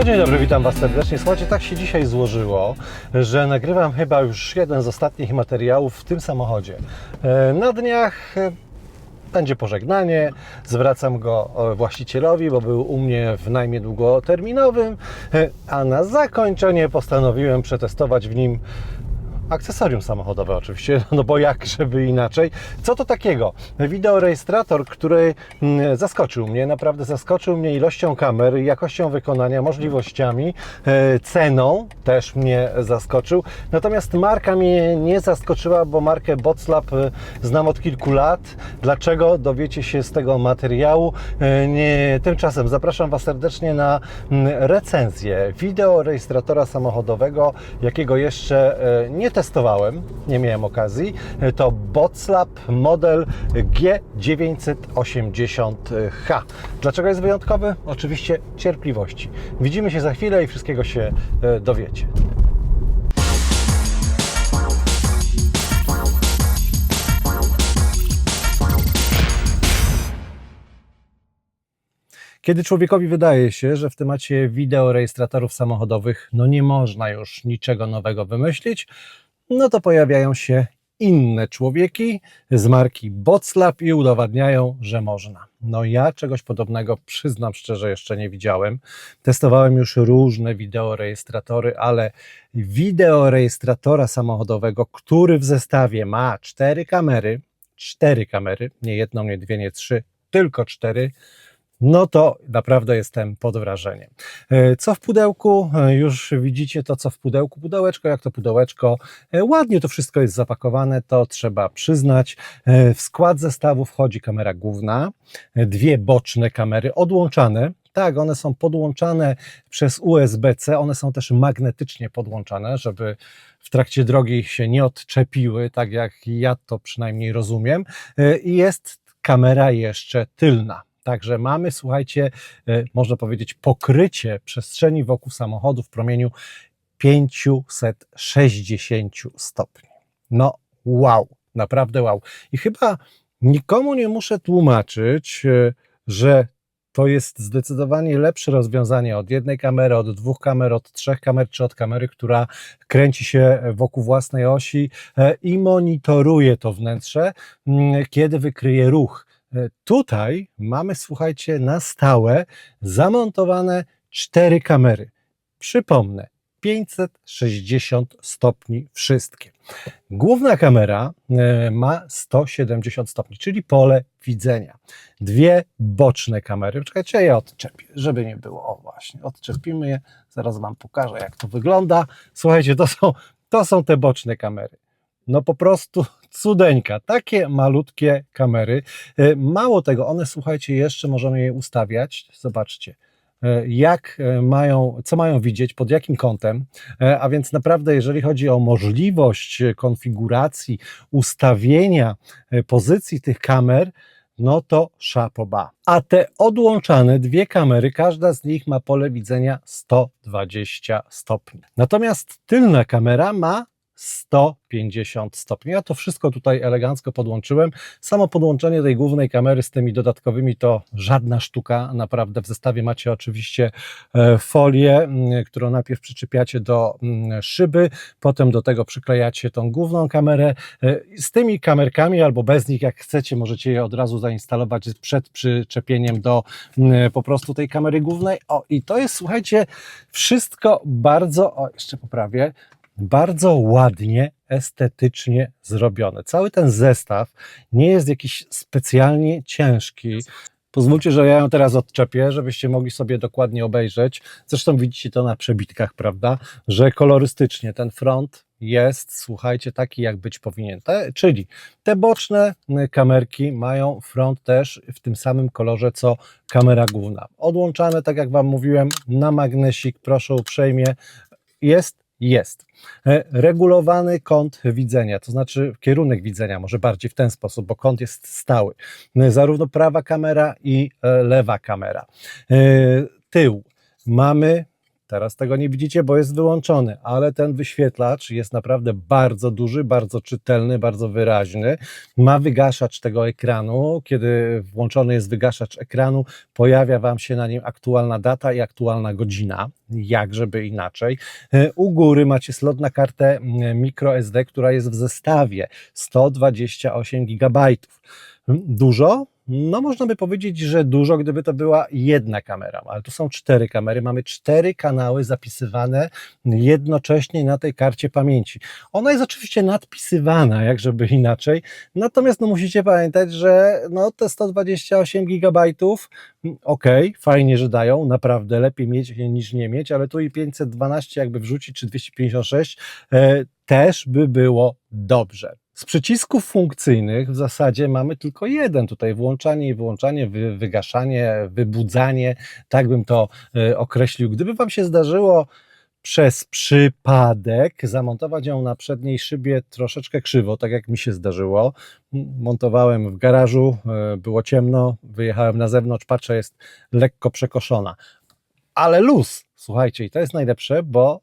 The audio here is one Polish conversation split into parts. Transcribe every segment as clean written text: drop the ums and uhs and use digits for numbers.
No dzień dobry, witam Was serdecznie. Słuchajcie, tak się dzisiaj złożyło, że nagrywam chyba już jeden z ostatnich materiałów w tym samochodzie. Na dniach będzie pożegnanie, zwracam go właścicielowi, bo był u mnie w najmie długoterminowym, a na zakończenie postanowiłem przetestować w nim akcesorium samochodowe oczywiście, no bo jak żeby inaczej. Co to takiego? Wideorejestrator, który zaskoczył mnie, naprawdę zaskoczył mnie ilością kamer, jakością wykonania, możliwościami, ceną też mnie zaskoczył. Natomiast marka mnie nie zaskoczyła, bo markę Boxlab znam od kilku lat. Dlaczego? Dowiecie się z tego materiału. Tymczasem zapraszam Was serdecznie na recenzję wideorejestratora samochodowego, jakiego jeszcze nie testowałem, nie miałem okazji. To Boxlab model G980H. Dlaczego jest wyjątkowy? Oczywiście cierpliwości. Widzimy się za chwilę i wszystkiego się dowiecie. Kiedy człowiekowi wydaje się, że w temacie wideorejestratorów samochodowych nie można już niczego nowego wymyślić, no to pojawiają się inne człowieki z marki Boxlab i udowadniają, że można. No ja czegoś podobnego, przyznam szczerze, jeszcze nie widziałem. Testowałem już różne wideorejestratory, ale wideorejestratora samochodowego, który w zestawie ma cztery kamery, nie jedną, nie dwie, nie trzy, tylko cztery, no to naprawdę jestem pod wrażeniem. Co w pudełku? Już widzicie to, co w pudełku. Pudełeczko, jak to pudełeczko. Ładnie to wszystko jest zapakowane, to trzeba przyznać. W skład zestawu wchodzi kamera główna, dwie boczne kamery odłączane. Tak, one są podłączane przez USB-C, one są też magnetycznie podłączane, żeby w trakcie drogi się nie odczepiły, tak jak ja to przynajmniej rozumiem. I jest kamera jeszcze tylna. Także mamy, słuchajcie, można powiedzieć, pokrycie przestrzeni wokół samochodu w promieniu 560 stopni. No wow, naprawdę wow. I chyba nikomu nie muszę tłumaczyć, że to jest zdecydowanie lepsze rozwiązanie od jednej kamery, od dwóch kamer, od trzech kamer, czy od kamery, która kręci się wokół własnej osi i monitoruje to wnętrze, kiedy wykryje ruch. Tutaj mamy, słuchajcie, na stałe zamontowane cztery kamery. Przypomnę, 560 stopni wszystkie. Główna kamera ma 170 stopni, czyli pole widzenia. Dwie boczne kamery. Czekajcie, ja je odczepię, żeby nie było. O właśnie, odczepimy je. Zaraz Wam pokażę, jak to wygląda. Słuchajcie, to są te boczne kamery. No po prostu cudeńka, takie malutkie kamery. Mało tego, one, słuchajcie, jeszcze możemy je ustawiać. Zobaczcie, co mają widzieć, pod jakim kątem, a więc naprawdę, jeżeli chodzi o możliwość konfiguracji, ustawienia pozycji tych kamer, no to chapeau bas. A te odłączane dwie kamery, każda z nich ma pole widzenia 120 stopni. Natomiast tylna kamera ma 150 stopni. Ja to wszystko tutaj elegancko podłączyłem. Samo podłączenie tej głównej kamery z tymi dodatkowymi to żadna sztuka. Naprawdę w zestawie macie oczywiście folię, którą najpierw przyczepiacie do szyby, potem do tego przyklejacie tą główną kamerę. Z tymi kamerkami albo bez nich, jak chcecie, możecie je od razu zainstalować przed przyczepieniem do po prostu tej kamery głównej. O, i to jest, słuchajcie, wszystko bardzo, jeszcze poprawię, bardzo ładnie, estetycznie zrobione. Cały ten zestaw nie jest jakiś specjalnie ciężki. Pozwólcie, że ja ją teraz odczepię, żebyście mogli sobie dokładnie obejrzeć. Zresztą widzicie to na przebitkach, prawda, że kolorystycznie ten front jest, słuchajcie, taki jak być powinien. Czyli te boczne kamerki mają front też w tym samym kolorze co kamera główna. Odłączane, tak jak Wam mówiłem, na magnesik, proszę uprzejmie, jest. Regulowany kąt widzenia, to znaczy kierunek widzenia, może bardziej w ten sposób, bo kąt jest stały. Zarówno prawa kamera i lewa kamera. Tył mamy Teraz tego nie widzicie, bo jest wyłączony, ale ten wyświetlacz jest naprawdę bardzo duży, bardzo czytelny, bardzo wyraźny. Ma wygaszacz tego ekranu. Kiedy włączony jest wygaszacz ekranu, pojawia Wam się na nim aktualna data i aktualna godzina. Jak żeby inaczej. U góry macie slot na kartę microSD, która jest w zestawie 128 GB. Dużo? No można by powiedzieć, że dużo, gdyby to była jedna kamera, ale tu są 4 kamery, mamy 4 kanały zapisywane jednocześnie na tej karcie pamięci. Ona jest oczywiście nadpisywana, jak żeby inaczej, natomiast no musicie pamiętać, że no te 128 GB, okej, fajnie, że dają, naprawdę lepiej mieć niż nie mieć, ale tu i 512 jakby wrzucić, czy 256 też by było dobrze. Z przycisków funkcyjnych w zasadzie mamy tylko jeden, tutaj włączanie i wyłączanie, wygaszanie, wybudzanie, tak bym to określił. Gdyby Wam się zdarzyło przez przypadek zamontować ją na przedniej szybie troszeczkę krzywo, tak jak mi się zdarzyło, montowałem w garażu, było ciemno, wyjechałem na zewnątrz, patrzę, jest lekko przekoszona, ale luz, słuchajcie, i to jest najlepsze, bo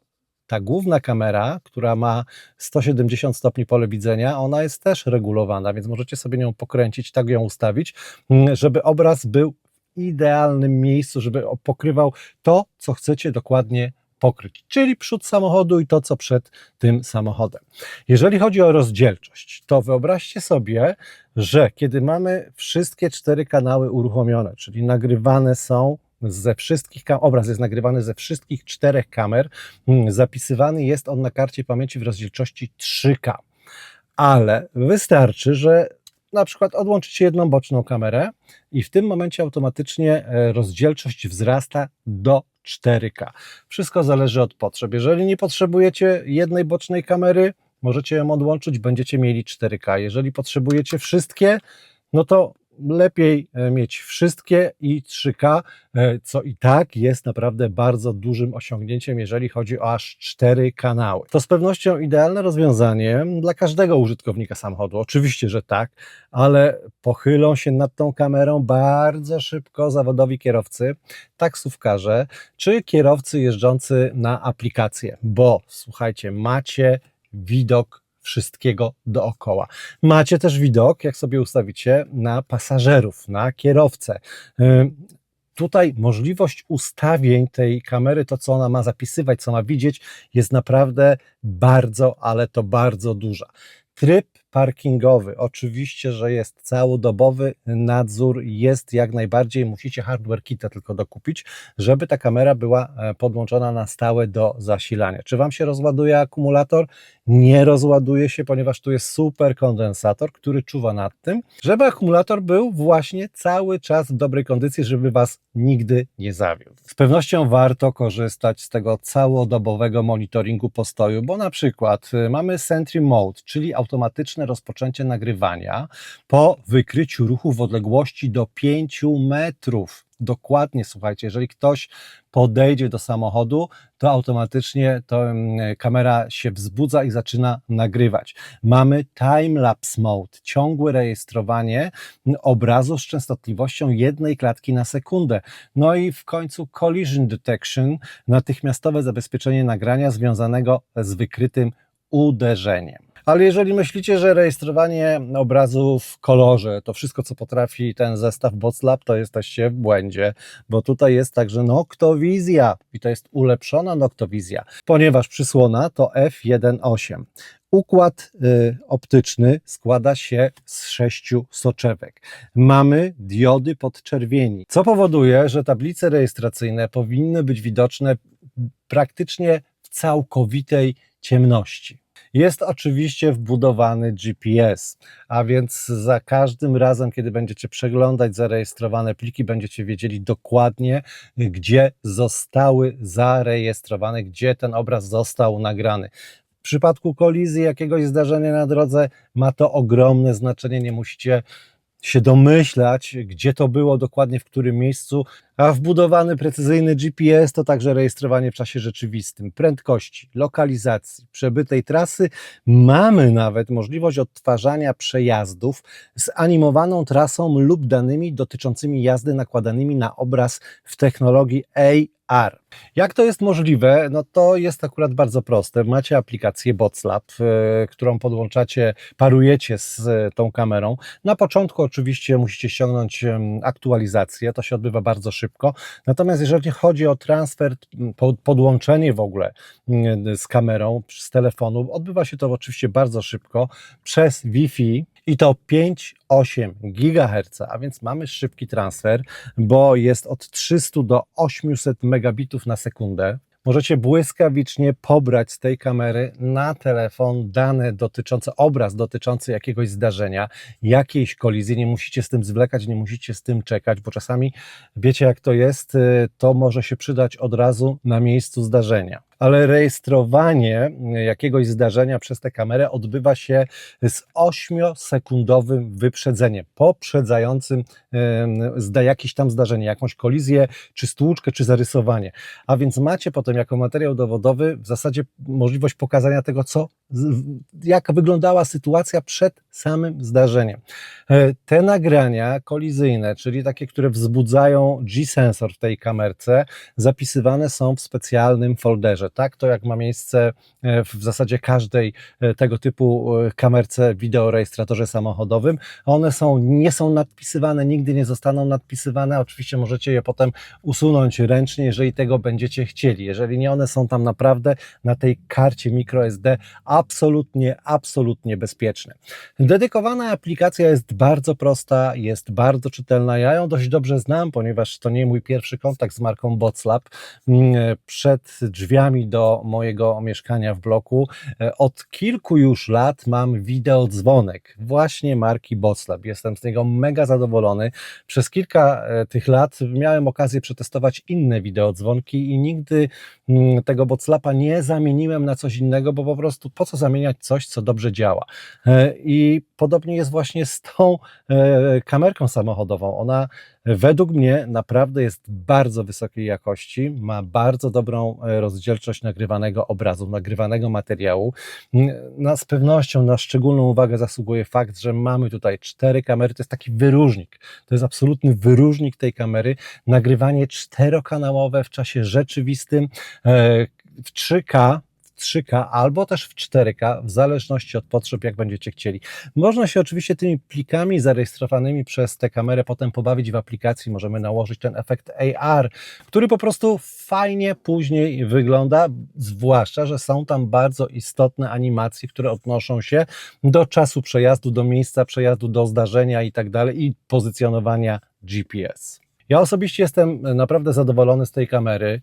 ta główna kamera, która ma 170 stopni pole widzenia, ona jest też regulowana, więc możecie sobie nią pokręcić, tak ją ustawić, żeby obraz był w idealnym miejscu, żeby pokrywał to, co chcecie dokładnie pokryć, czyli przód samochodu i to, co przed tym samochodem. Jeżeli chodzi o rozdzielczość, to wyobraźcie sobie, że kiedy mamy wszystkie 4 kanały uruchomione, czyli nagrywane są ze wszystkich, obraz jest nagrywany ze wszystkich 4 kamer, zapisywany jest on na karcie pamięci w rozdzielczości 3K, ale wystarczy, że na przykład odłączycie jedną boczną kamerę i w tym momencie automatycznie rozdzielczość wzrasta do 4K. Wszystko zależy od potrzeb. Jeżeli nie potrzebujecie jednej bocznej kamery, możecie ją odłączyć, będziecie mieli 4K. Jeżeli potrzebujecie wszystkie, no to lepiej mieć wszystkie i 3K, co i tak jest naprawdę bardzo dużym osiągnięciem, jeżeli chodzi o aż 4 kanały. To z pewnością idealne rozwiązanie dla każdego użytkownika samochodu. Oczywiście, że tak, ale pochylą się nad tą kamerą bardzo szybko zawodowi kierowcy, taksówkarze czy kierowcy jeżdżący na aplikacje, bo słuchajcie, macie widok wszystkiego dookoła. Macie też widok, jak sobie ustawicie, na pasażerów, na kierowcę. Tutaj możliwość ustawień tej kamery, to co ona ma zapisywać, co ma widzieć, jest naprawdę bardzo, ale to bardzo duża. Tryb parkingowy, oczywiście, że jest całodobowy, nadzór jest jak najbardziej, musicie hardware kita tylko dokupić, żeby ta kamera była podłączona na stałe do zasilania. Czy Wam się rozładuje akumulator? Nie rozładuje się, ponieważ tu jest super kondensator, który czuwa nad tym, żeby akumulator był właśnie cały czas w dobrej kondycji, żeby Was nigdy nie zawiódł. Z pewnością warto korzystać z tego całodobowego monitoringu postoju, bo na przykład mamy Sentry Mode, czyli automatyczne rozpoczęcie nagrywania po wykryciu ruchu w odległości do 5 metrów. Dokładnie, słuchajcie, jeżeli ktoś podejdzie do samochodu, to automatycznie kamera się wzbudza i zaczyna nagrywać. Mamy time-lapse mode, ciągłe rejestrowanie obrazu z częstotliwością 1 klatki na sekundę. No i w końcu collision detection, natychmiastowe zabezpieczenie nagrania związanego z wykrytym uderzeniem. Ale jeżeli myślicie, że rejestrowanie obrazu w kolorze to wszystko, co potrafi ten zestaw Boxlab, to jesteście w błędzie, bo tutaj jest także noktowizja i to jest ulepszona noktowizja, ponieważ przysłona to f1.8. Układ optyczny składa się z 6 soczewek. Mamy diody podczerwieni, co powoduje, że tablice rejestracyjne powinny być widoczne praktycznie w całkowitej ciemności. Jest oczywiście wbudowany GPS, a więc za każdym razem, kiedy będziecie przeglądać zarejestrowane pliki, będziecie wiedzieli dokładnie, gdzie zostały zarejestrowane, gdzie ten obraz został nagrany. W przypadku kolizji, jakiegoś zdarzenia na drodze, ma to ogromne znaczenie, nie musicie się domyślać, gdzie to było dokładnie, w którym miejscu, a wbudowany precyzyjny GPS to także rejestrowanie w czasie rzeczywistym prędkości, lokalizacji, przebytej trasy. Mamy nawet możliwość odtwarzania przejazdów z animowaną trasą lub danymi dotyczącymi jazdy nakładanymi na obraz w technologii AR. Jak to jest możliwe? No to jest akurat bardzo proste. Macie aplikację Boxlab, którą podłączacie, parujecie z tą kamerą. Na początku oczywiście musicie ściągnąć aktualizację, to się odbywa bardzo szybko. Natomiast jeżeli chodzi o transfer, podłączenie w ogóle z kamerą, z telefonu, odbywa się to oczywiście bardzo szybko przez Wi-Fi i to 5,8 GHz, a więc mamy szybki transfer, bo jest od 300 do 800 megabitów na sekundę. Możecie błyskawicznie pobrać z tej kamery na telefon dane dotyczące, obraz dotyczący jakiegoś zdarzenia, jakiejś kolizji. Nie musicie z tym zwlekać, nie musicie z tym czekać, bo czasami wiecie jak to jest, to może się przydać od razu na miejscu zdarzenia. Ale rejestrowanie jakiegoś zdarzenia przez tę kamerę odbywa się z 8-sekundowym wyprzedzeniem, poprzedzającym jakieś tam zdarzenie, jakąś kolizję, czy stłuczkę, czy zarysowanie. A więc macie potem jako materiał dowodowy w zasadzie możliwość pokazania tego, jak wyglądała sytuacja przed samym zdarzeniem. Te nagrania kolizyjne, czyli takie, które wzbudzają G-sensor w tej kamerce, zapisywane są w specjalnym folderze. Tak to jak ma miejsce w zasadzie każdej tego typu kamerce, wideorejestratorze samochodowym. One nie są nadpisywane, nigdy nie zostaną nadpisywane. Oczywiście możecie je potem usunąć ręcznie, jeżeli tego będziecie chcieli. Jeżeli nie, one są tam naprawdę na tej karcie microSD absolutnie bezpieczne. Dedykowana aplikacja jest bardzo prosta, jest bardzo czytelna. Ja ją dość dobrze znam, ponieważ to nie mój pierwszy kontakt z marką Boxlab. Przed drzwiami do mojego mieszkania w bloku od kilku już lat mam wideodzwonek właśnie marki Boxlab. Jestem z niego mega zadowolony. Przez kilka tych lat miałem okazję przetestować inne wideodzwonki i nigdy tego Boxlaba nie zamieniłem na coś innego, bo po prostu po co zamieniać coś, co dobrze działa. I podobnie jest właśnie z tą kamerką samochodową. Ona według mnie naprawdę jest bardzo wysokiej jakości, ma bardzo dobrą rozdzielczość nagrywanego obrazu, nagrywanego materiału. Z pewnością na szczególną uwagę zasługuje fakt, że mamy tutaj 4 kamery, to jest taki wyróżnik, to jest absolutny wyróżnik tej kamery, nagrywanie 4-kanałowe w czasie rzeczywistym, w 3K albo też w 4K, w zależności od potrzeb, jak będziecie chcieli. Można się oczywiście tymi plikami zarejestrowanymi przez tę kamerę potem pobawić w aplikacji, możemy nałożyć ten efekt AR, który po prostu fajnie później wygląda, zwłaszcza, że są tam bardzo istotne animacje, które odnoszą się do czasu przejazdu, do miejsca przejazdu, do zdarzenia i tak dalej i pozycjonowania GPS. Ja osobiście jestem naprawdę zadowolony z tej kamery.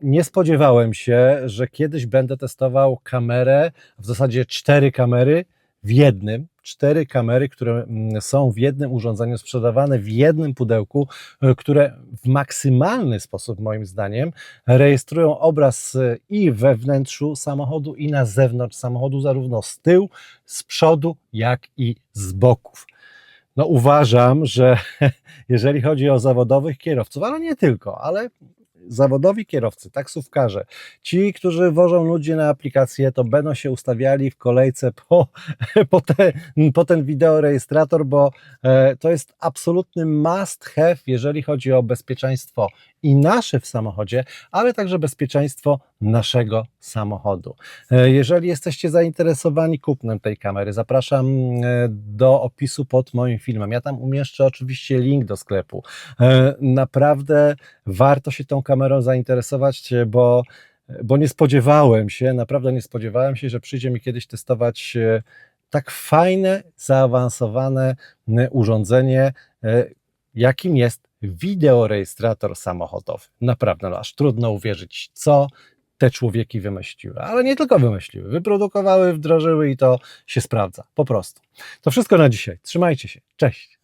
Nie spodziewałem się, że kiedyś będę testował kamerę, w zasadzie 4 kamery w jednym. 4 kamery, które są w jednym urządzeniu, sprzedawane w jednym pudełku, które w maksymalny sposób, moim zdaniem, rejestrują obraz i we wnętrzu samochodu, i na zewnątrz samochodu, zarówno z tyłu, z przodu, jak i z boków. No uważam, że jeżeli chodzi o zawodowych kierowców, ale nie tylko, ale zawodowi kierowcy, taksówkarze, ci, którzy wożą ludzi na aplikację, to będą się ustawiali w kolejce po ten wideorejestrator, bo to jest absolutny must have, jeżeli chodzi o bezpieczeństwo i nasze w samochodzie, ale także bezpieczeństwo naszego samochodu. Jeżeli jesteście zainteresowani kupnem tej kamery, zapraszam do opisu pod moim filmem. Ja tam umieszczę oczywiście link do sklepu. Naprawdę warto się tą kamerą zainteresować, bo nie spodziewałem się, naprawdę nie spodziewałem się, że przyjdzie mi kiedyś testować tak fajne, zaawansowane urządzenie, jakim jest wideorejestrator samochodowy. Naprawdę, aż trudno uwierzyć, co te człowieki wymyśliły. Ale nie tylko wymyśliły, wyprodukowały, wdrożyły i to się sprawdza. Po prostu. To wszystko na dzisiaj. Trzymajcie się. Cześć.